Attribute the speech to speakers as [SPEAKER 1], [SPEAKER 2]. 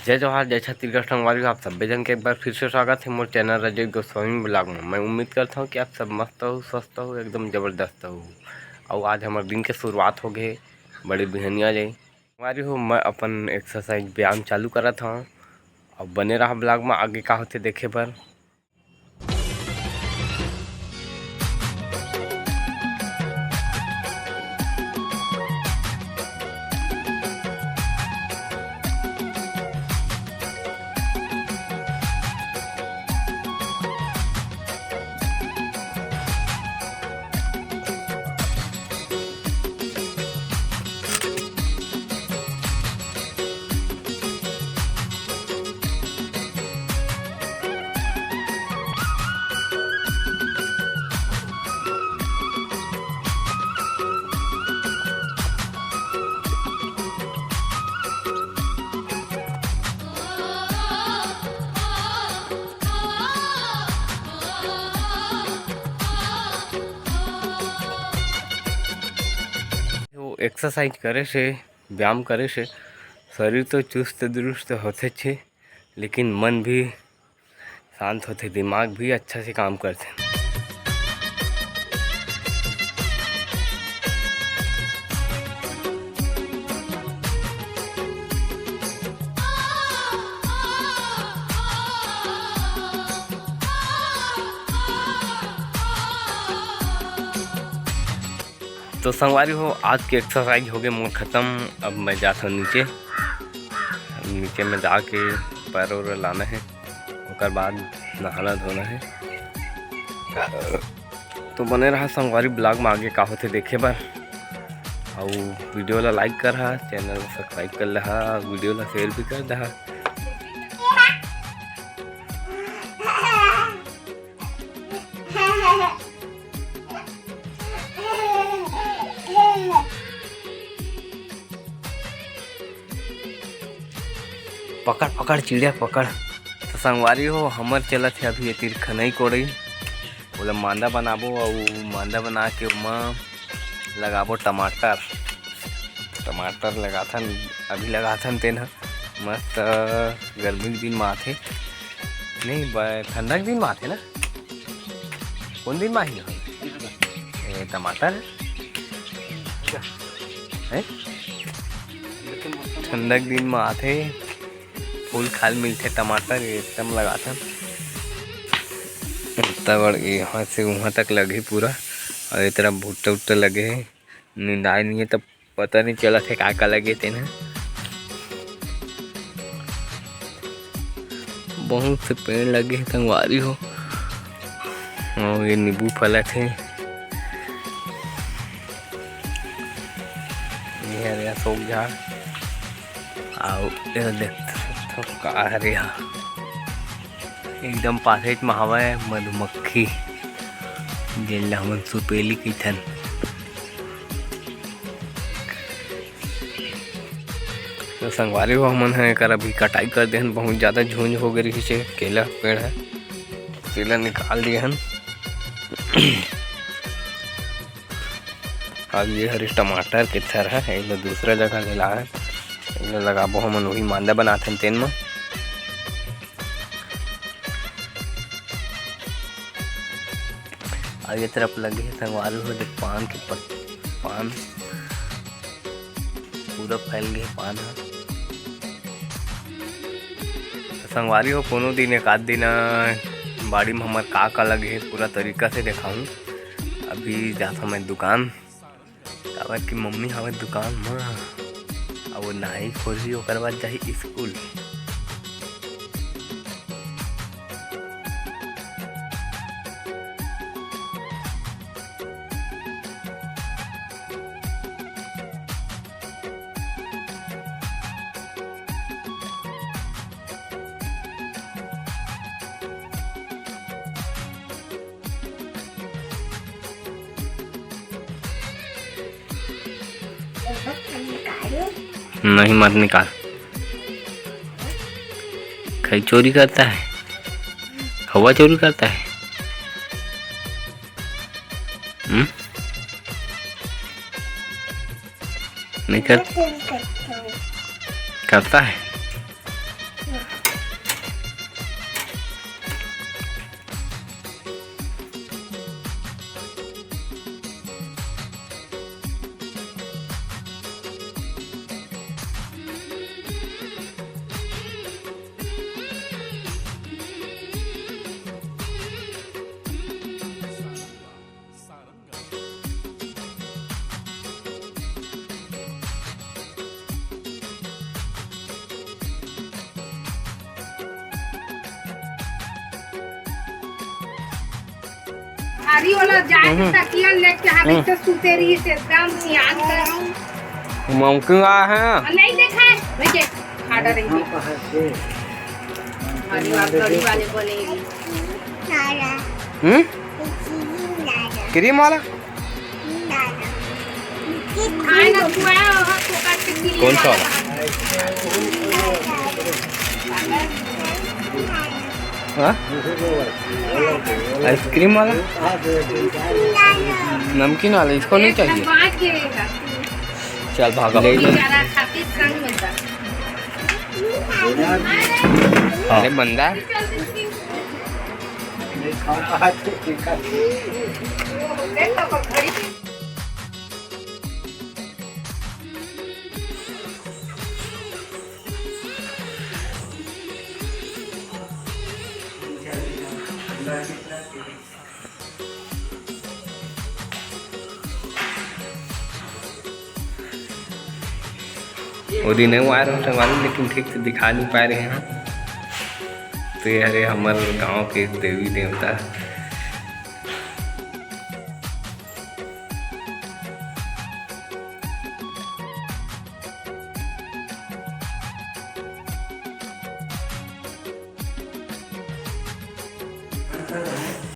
[SPEAKER 1] जय जवाहर जय छत्तीसगढ़ संगवारी, आप सभी जन के एक बार फिर से स्वागत है मोर चैनल रजत गोस्वामी ब्लॉग में। मैं उम्मीद करता हूँ कि आप सब मस्त हो, स्वस्थ हो, एकदम ज़बरदस्त हो। और आज हमारे दिन के शुरुआत हो गए बड़ी बिहनिया ले संगवारी हो। मैं अपन एक्सरसाइज व्यायाम चालू करा था और बने रहा ब्लॉग में, आगे का होते देखे पर। एक्सरसाइज करे से, व्यायाम करे से शरीर तो चुस्त दुरुस्त होते छे, लेकिन मन भी शांत होते, दिमाग भी अच्छा से काम करते। तो संगवारी हो, आज की एक्सरसाइज हो गई मोर ख़त्म। अब मैं जाता हूँ नीचे में जाके पैर और लाना है, उसके बाद नहाना धोना है। तो बने रहा संगवारी ब्लॉग में, आगे का होते देखे बर। और वीडियो ला लाइक कर रहा, चैनल सब्सक्राइब कर रहा, वीडियो ला शेयर भी कर दहा। पकड़ पकड़ चिड़िया पकड़। तो संगवारी हो, हमर चलत है अभी तीर खनई कोड़ई, बोला मांदा बनाबो और मांदा बना के उमा लगाबो टमाटर। टमाटर लगाथन, अभी लगाथन तेन मस्त गर्मी के दिन में आथे, नहीं ठंडा के दिन में आथे ना। कौन दिन में आई टमाटर है? ठंडा के दिन में आथे, फूल खाल मिलते टमाटर एकदम लगाता। तब यहाँ से वहाँ तक लगे पूरा, और ये तरह भुट्टे उट्टे लगे हैं, निंदाए नहीं है तब पता नहीं चला थे का लगे थे ना। बहुत से पेड़ लगे हैं संगवारी हो, और ये नींबू फल थे, ये सोक झाड़ आओ देख अरे एकदम पासेज में हवा है मधुमक्खी, जिला हमन सुपेली की थन। तो संगवारी हो, हमन है कर अभी कटाई कर दे, बहुत ज़्यादा झुंझ हो गई है। केला पेड़ है, केला निकाल दिए हन। अब ये हरी टमाटर के थर है, एक दूसरा जगह ले ला है, लगाबो हमन वही मांदा बनाथन तेन में। आगे तरफ लगे है संगवारी हो, देख पान के पान पूरा फैल गए पान है। संगवारी हो, कोनो दिन एक आध दिन बाड़ी में हमार का लगे है पूरा तरीका से दिखाऊं। अभी जाता मैं दुकान, काबर की मम्मी हवे दुकान में, वो नहाई खोजी ओकर बाद जाही स्कूल। नहीं मत निकाल, कहीं चोरी करता है, हवा चोरी करता है। नहीं करता है।
[SPEAKER 2] भारी वाला जाके तकिया लेके हाथ से सूते रही से एकदम सियान कर
[SPEAKER 1] ममकिन आया है
[SPEAKER 2] नहीं देखा है देखिए खाड़ा रहेंगे भारी वाली वाले बनेगी
[SPEAKER 1] क्रीम वाला
[SPEAKER 2] खाए ना खुआया और तो काट के
[SPEAKER 1] कौन सा वाला हाँ आइसक्रीम वाला नमकीन वाला इसको नहीं चाहिए
[SPEAKER 2] बांट के रहेगा
[SPEAKER 1] चल भागा ले ले
[SPEAKER 2] बेचारा खातिर संग में था
[SPEAKER 1] अरे बंदा
[SPEAKER 2] देख तो घड़ी
[SPEAKER 1] वो दिन वायर होने वाले लेकिन ठीक से दिखा नहीं पा रहे हैं तो ये हरे हमारे गांव के देवी देवता